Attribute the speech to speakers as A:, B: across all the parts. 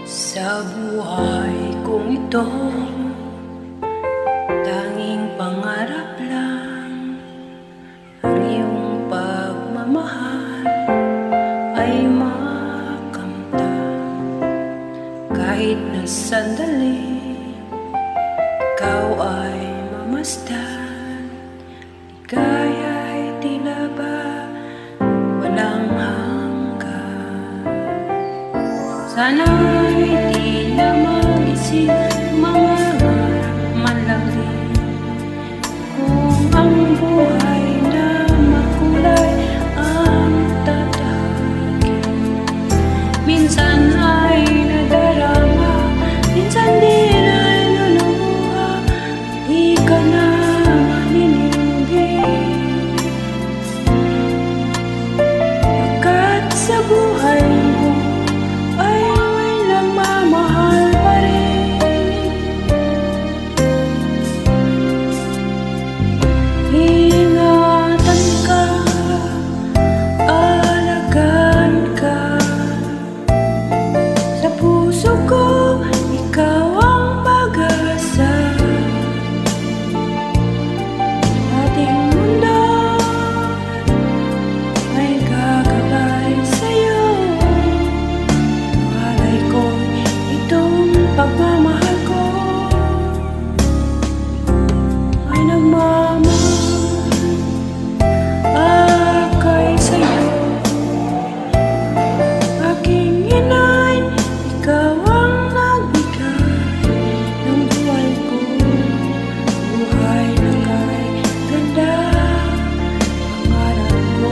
A: Sa buhay kong ito, tanging pangarap lang ang iyong pagmamahal ay makamtan. Kahit na sandali, ikaw ay mamasdan. Ligaya'y tila ba walang hanggan. Sana'y di na mag-isip mga harap man lang din. Kung ang buhay na makulay ang tatahagin, minsan ay nadarama, minsan din ay luluha. Di ka na maninindig, pagkat sa buhay mo ay may nagmamahal pa rin. Ingatan ka, alagaan ka. Sa puso ko, ikaw ang pag-asa. Ating mundo ay gagabay sa'yo. Malay ko itong pagmamahal ko ay nagmamahal sa'yo. Aking inay, ikaw ang nagbigay ng buhay ko. Buhay na kay ganda, pangarap ko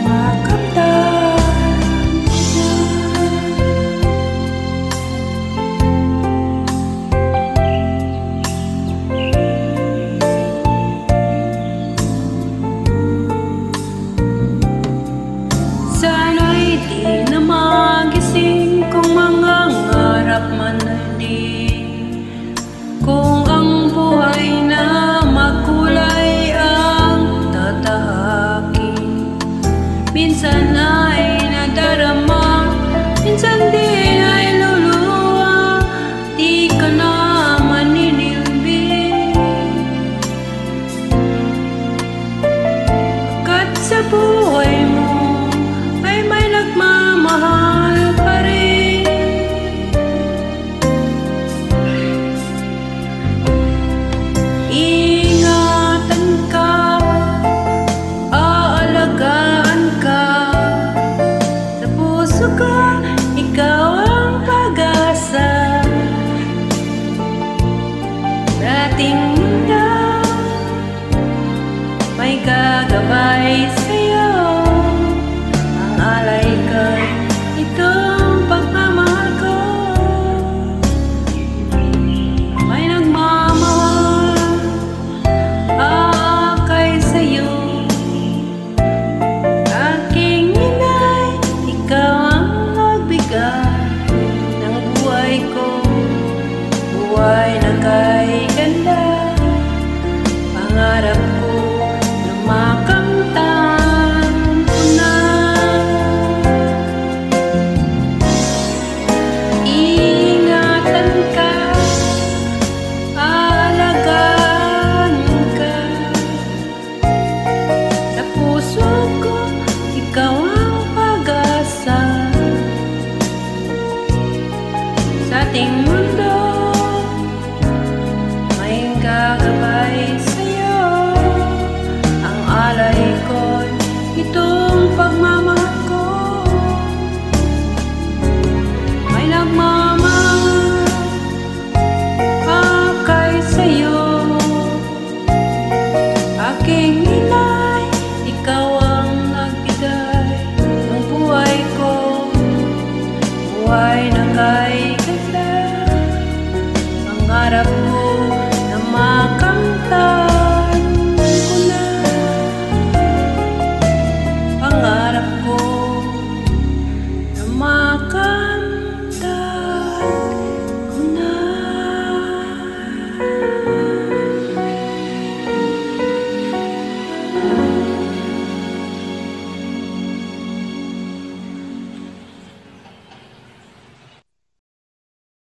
A: makamtan kita. Sana'y di na magising kung mga ngarap man din. Kung ang buhay na makulay ang tatahakin, minsan ay nadarama, minsan din ay luluha. Di ka na maninilbi, pagkat sa buhay mo ay may nagmamahal pa rin. Ingatan ka, aalagaan ka. Sa puso ko, ikaw ang pag-asa. Sa ating mundo, may gagabay sa'yo. Ang alay ko'y itong pagmamahal ko. May nagmamahal akay sa'yo. Aking inay, ikaw ang nagbigay ng buhay ko. Buhay na kay ganda, pangarap ko na makamtan ko na. Ingatan ka, aalagaan ka. Sa puso ko, ikaw ang pag-asa. Sa ating mundo, may gagabay sa'yo. Ang alay ko'y itong pagmamahal ko. May nagmamahal akay sa'yo. Aking inay, ikaw ang nagbigay ng buhay ko. Buhay na kay